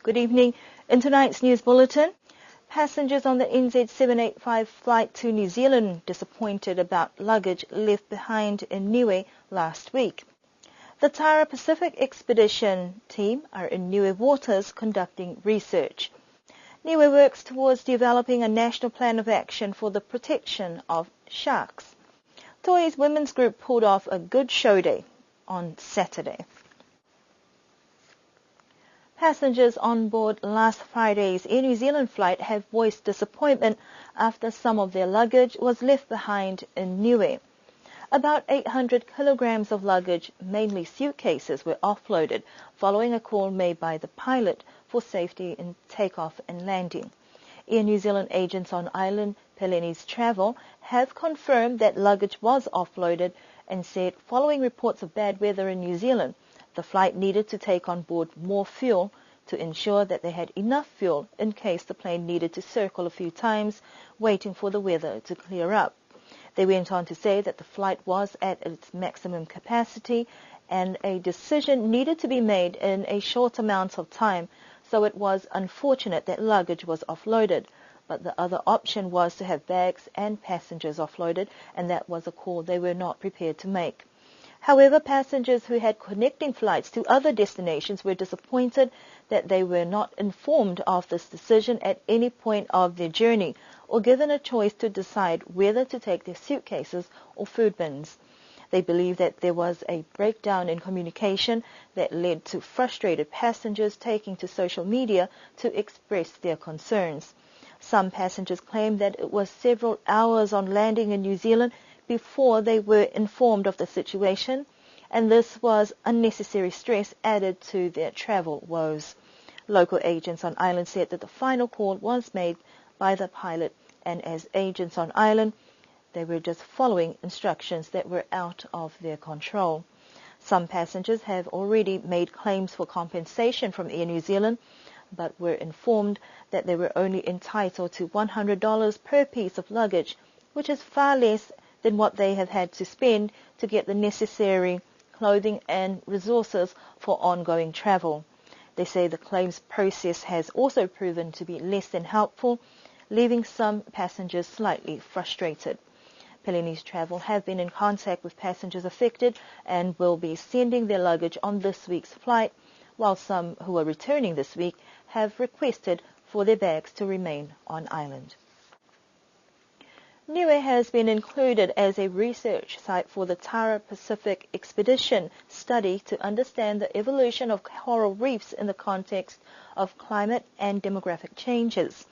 Good evening. In tonight's news bulletin, passengers on the NZ785 flight to New Zealand disappointed about luggage left behind in Niue last week. The Tyra Pacific Expedition team are in Niue waters conducting research. Niue works towards developing a national plan of action for the protection of sharks. Toi's women's group pulled off a good show day on Saturday. Passengers on board last Friday's Air New Zealand flight have voiced disappointment after some of their luggage was left behind in Niue. About 800 kilograms of luggage, mainly suitcases, were offloaded following a call made by the pilot for safety in takeoff and landing. Air New Zealand agents on island Pelini's Travel have confirmed that luggage was offloaded and said following reports of bad weather in New Zealand, the flight needed to take on board more fuel to ensure that they had enough fuel in case the plane needed to circle a few times, waiting for the weather to clear up. They went on to say that the flight was at its maximum capacity and a decision needed to be made in a short amount of time, so it was unfortunate that luggage was offloaded. But the other option was to have bags and passengers offloaded, and that was a call they were not prepared to make. However, passengers who had connecting flights to other destinations were disappointed that they were not informed of this decision at any point of their journey or given a choice to decide whether to take their suitcases or food bins. They believe that there was a breakdown in communication that led to frustrated passengers taking to social media to express their concerns. Some passengers claimed that it was several hours on landing in New Zealand before they were informed of the situation, and this was unnecessary stress added to their travel woes. Local agents on island said that the final call was made by the pilot, and as agents on island, they were just following instructions that were out of their control. Some passengers have already made claims for compensation from Air New Zealand, but were informed that they were only entitled to $100 per piece of luggage, which is far less than what they have had to spend to get the necessary clothing and resources for ongoing travel. They say the claims process has also proven to be less than helpful, leaving some passengers slightly frustrated. Pelini's Travel have been in contact with passengers affected and will be sending their luggage on this week's flight, while some who are returning this week have requested for their bags to remain on island. Niue has been included as a research site for the Tyra Pacific Expedition study to understand the evolution of coral reefs in the context of climate and demographic changes.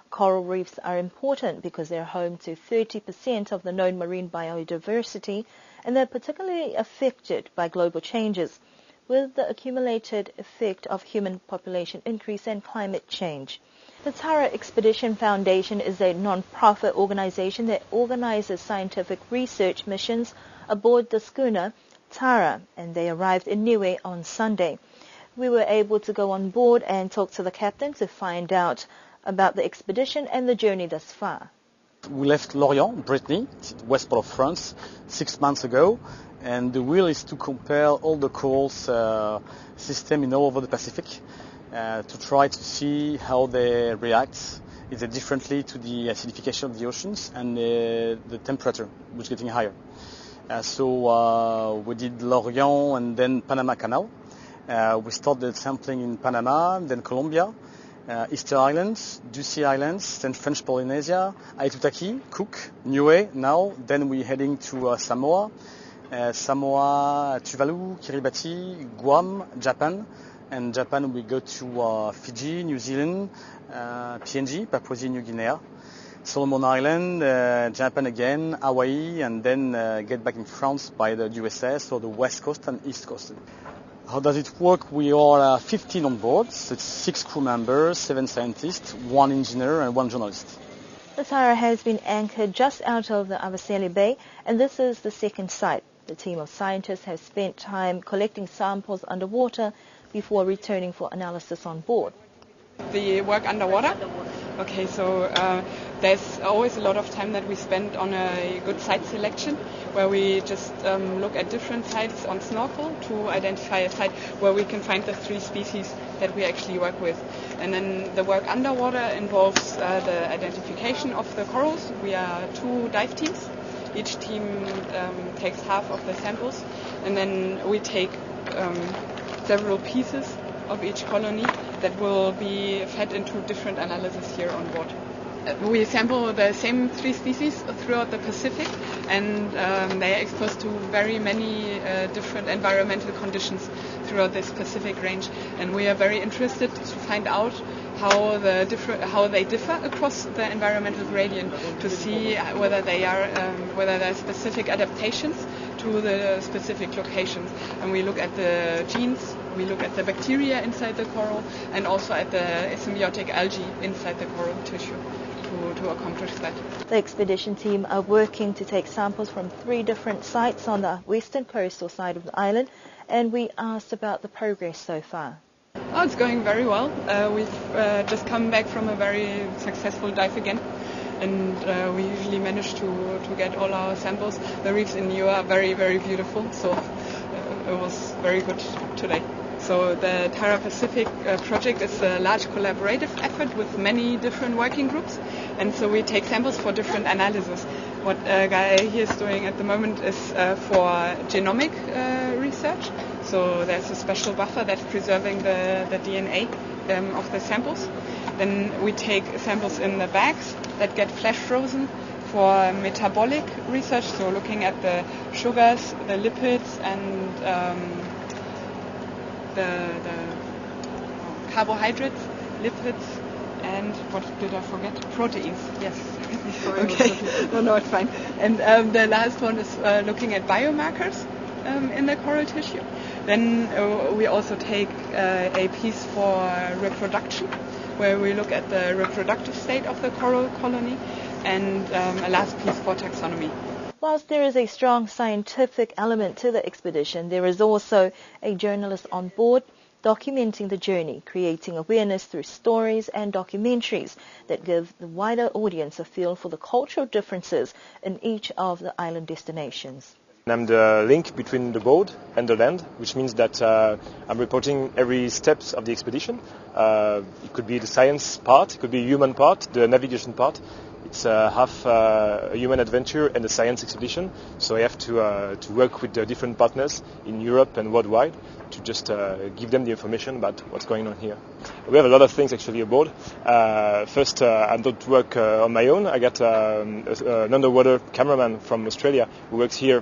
Coral reefs are important because they're home to 30% of the known marine biodiversity, and they're particularly affected by global changes, with the accumulated effect of human population increase and climate change. The Tyra Expedition Foundation is a non-profit organization that organizes scientific research missions aboard the schooner Tyra, and they arrived in Niue on Sunday. We were able to go on board and talk to the captain to find out about the expedition and the journey thus far. We left Lorient, Brittany, west part of France, 6 months ago, and the will is to compare all the coral system in all over the Pacific to try to see how they react, is it differently to the acidification of the oceans and the temperature, which is getting higher. So we did Lorient and then Panama Canal. We started sampling in Panama, then Colombia, Easter Islands, Ducie Islands, then French Polynesia, Aitutaki, Cook, Niue now. Then we're heading to Samoa, Tuvalu, Kiribati, Guam, Japan. And Japan we go to Fiji, New Zealand, PNG, Papua New Guinea, Solomon Island, Japan again, Hawaii, and then get back in France by the USA, so the West Coast and East Coast. How does it work? We are 15 on board. So it's 6 crew members, 7 scientists, 1 engineer and 1 journalist. The Tyra has been anchored just out of the Avaseli Bay, and this is the second site. The team of scientists has spent time collecting samples underwater before returning for analysis on board. The work underwater? Okay, so there's always a lot of time that we spend on a good site selection, where we just look at different sites on snorkel to identify a site where we can find the 3 species that we actually work with. And then the work underwater involves the identification of the corals. We are 2 dive teams. Each team takes half of the samples, and then we take several pieces of each colony that will be fed into different analyses here on board. We sample the same 3 species throughout the Pacific, and they are exposed to very many different environmental conditions throughout this Pacific range. And we are very interested to find out how they differ across the environmental gradient, to see whether there are specific adaptations to the specific locations. And we look at the genes, we look at the bacteria inside the coral, and also at the symbiotic algae inside the coral tissue to accomplish that. The expedition team are working to take samples from 3 different sites on the western coastal side of the island, and we asked about the progress so far. Oh, it's going very well. We've just come back from a very successful dive again, and we usually manage to get all our samples. The reefs in Niue are very, very beautiful, so it was very good today. So the Tyra Pacific project is a large collaborative effort with many different working groups, and so we take samples for different analyses. What Guy here is doing at the moment is for genomic research. So there's a special buffer that's preserving the DNA of the samples. Then we take samples in the bags that get flash frozen for metabolic research, so looking at the sugars, the lipids, and the carbohydrates, lipids, and what did I forget? Proteins. Yes. Okay. No, it's fine. And the last one is looking at biomarkers in the coral tissue. Then we also take a piece for reproduction, where we look at the reproductive state of the coral colony, and a last piece for taxonomy. Whilst there is a strong scientific element to the expedition, there is also a journalist on board documenting the journey, creating awareness through stories and documentaries that give the wider audience a feel for the cultural differences in each of the island destinations. I'm the link between the boat and the land, which means that I'm reporting every step of the expedition. It could be the science part, it could be the human part, the navigation part. It's half a human adventure and a science expedition, so I have to work with the different partners in Europe and worldwide to just give them the information about what's going on here. We have a lot of things actually aboard. First, I don't work on my own. I got an underwater cameraman from Australia who works here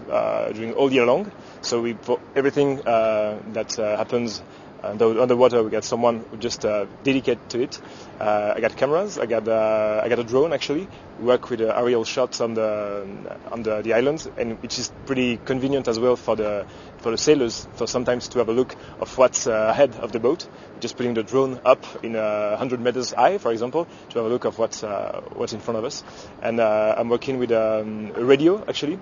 during all year long. So for everything that happens underwater, we got someone who just dedicated to it. I got cameras. I got a drone actually. We work with aerial shots on the islands, and which is pretty convenient as well for the sailors, for sometimes to have a look of what's ahead of the boat. Just putting the drone up in 100 meters high, for example, to have a look of what's in front of us. And I'm working with a radio actually.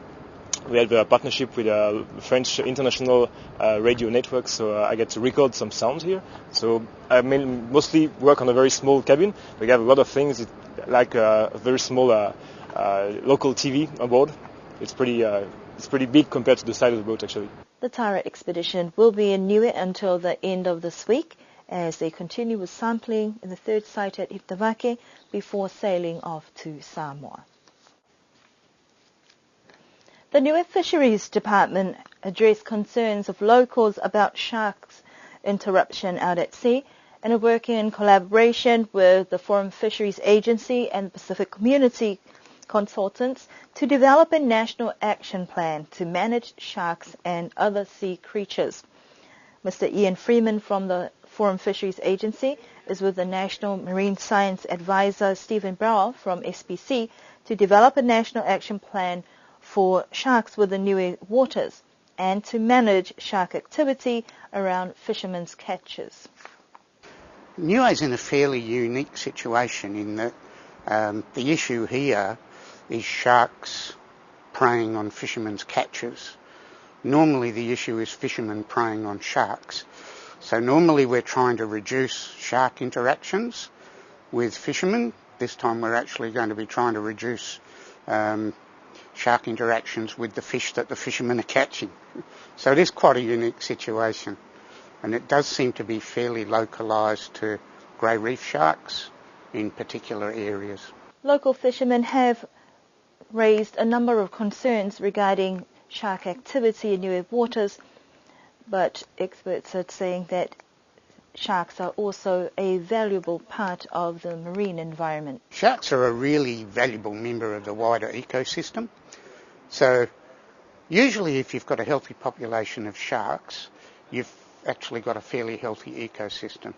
We have a partnership with a French international radio network, so I get to record some sounds here. So I mostly work on a very small cabin. We have a lot of things, like a very small local TV on board. It's pretty big compared to the size of the boat, actually. The Tyra Expedition will be in Niue until the end of this week, as they continue with sampling in the 3rd site at Iptavake before sailing off to Samoa. The Niue Fisheries Department addressed concerns of locals about sharks interruption out at sea, and are working in collaboration with the Foreign Fisheries Agency and Pacific Community consultants to develop a national action plan to manage sharks and other sea creatures. Mr. Ian Freeman from the Foreign Fisheries Agency is with the National Marine Science Advisor Stephen Brower from SPC to develop a national action plan for sharks within Niue waters and to manage shark activity around fishermen's catches. Niue is in a fairly unique situation in that the issue here is sharks preying on fishermen's catches. Normally the issue is fishermen preying on sharks. So normally we're trying to reduce shark interactions with fishermen. This time we're actually going to be trying to reduce shark interactions with the fish that the fishermen are catching. So it is quite a unique situation. and it does seem to be fairly localised to grey reef sharks in particular areas. Local fishermen have raised a number of concerns regarding shark activity in Niue waters, but experts are saying that sharks are also a valuable part of the marine environment. Sharks are a really valuable member of the wider ecosystem. So usually if you've got a healthy population of sharks, you've actually got a fairly healthy ecosystem.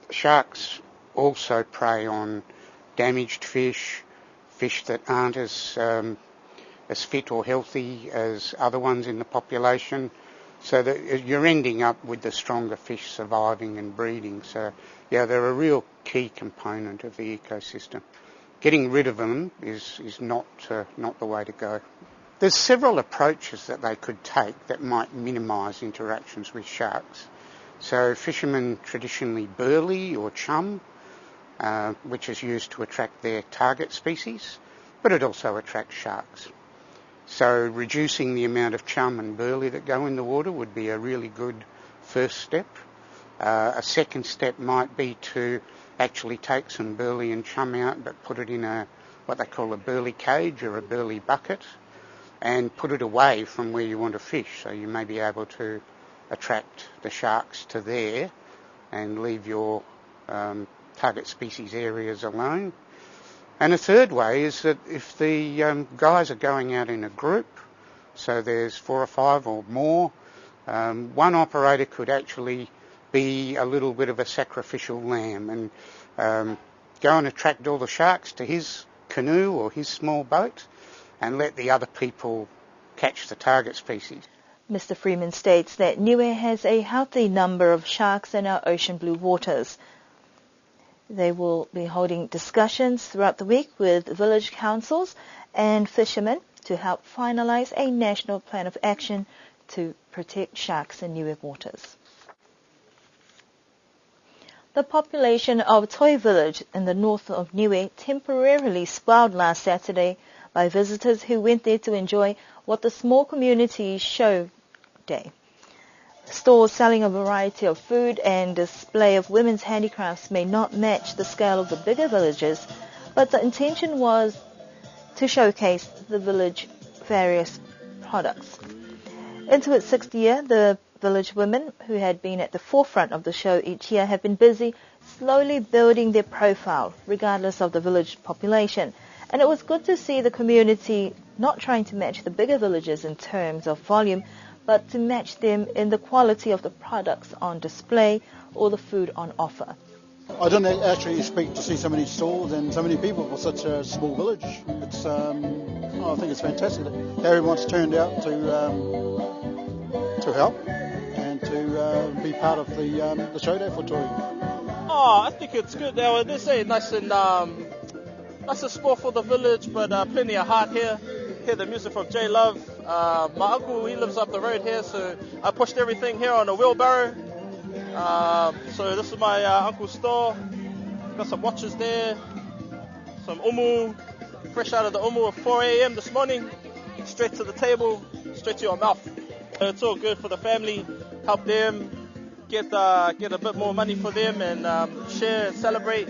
Sharks also prey on damaged fish, fish that aren't as fit or healthy as other ones in the population, so that you're ending up with the stronger fish surviving and breeding. So yeah, they're a real key component of the ecosystem. Getting rid of them is not the way to go. There's several approaches that they could take that might minimise interactions with sharks. So fishermen traditionally burley or chum, which is used to attract their target species, but it also attracts sharks. So reducing the amount of chum and burley that go in the water would be a really good first step. A second step might be to actually take some burley and chum out, but put it in what they call a burley cage or a burley bucket, and put it away from where you want to fish. So you may be able to attract the sharks to there and leave your target species areas alone. And a third way is that if the guys are going out in a group, so there's 4 or 5 or more, one operator could actually be a little bit of a sacrificial lamb and go and attract all the sharks to his canoe or his small boat and let the other people catch the target species. Mr. Freeman states that Niue has a healthy number of sharks in our ocean blue waters. They will be holding discussions throughout the week with village councils and fishermen to help finalise a national plan of action to protect sharks in Niue waters. The population of Toi village in the north of Niue temporarily swelled last Saturday by visitors who went there to enjoy what the small community show day. Stores selling a variety of food and display of women's handicrafts may not match the scale of the bigger villages, but the intention was to showcase the village various products. Into its 6th year, the village women, who had been at the forefront of the show each year, have been busy slowly building their profile, regardless of the village population. And it was good to see the community not trying to match the bigger villages in terms of volume, but to match them in the quality of the products on display or the food on offer. I didn't actually expect to see so many stalls and so many people for such a small village. It's, I think it's fantastic that everyone's turned out to help and to be part of the show day for Toi. Oh, I think it's good. They say nice and sport for the village, but plenty of heart here. Hear the music from J Love. My uncle, he lives up the road here, so I pushed everything here on a wheelbarrow. So this is my uncle's store. Got some watches there, some umu, fresh out of the umu at 4 a.m. this morning, straight to the table, straight to your mouth. It's all good for the family, help them get a bit more money for them and share and celebrate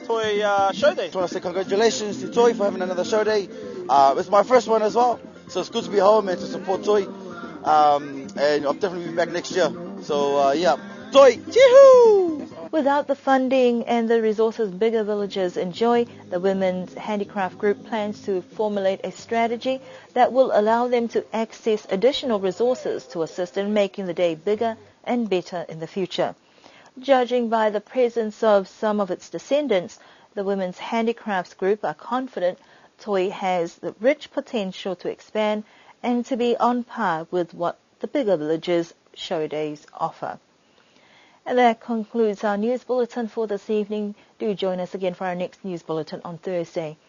Toi show day. I just want to say congratulations to Toi for having another show day. It's my first one as well, so it's good to be home and to support Toi. And I'll definitely be back next year. So yeah, Toi, chee-hoo! Without the funding and the resources bigger villages enjoy, the Women's Handicraft Group plans to formulate a strategy that will allow them to access additional resources to assist in making the day bigger and better in the future. Judging by the presence of some of its descendants, the Women's Handicrafts Group are confident Toi has the rich potential to expand and to be on par with what the bigger villages show days offer. And that concludes our news bulletin for this evening. Do join us again for our next news bulletin on Thursday.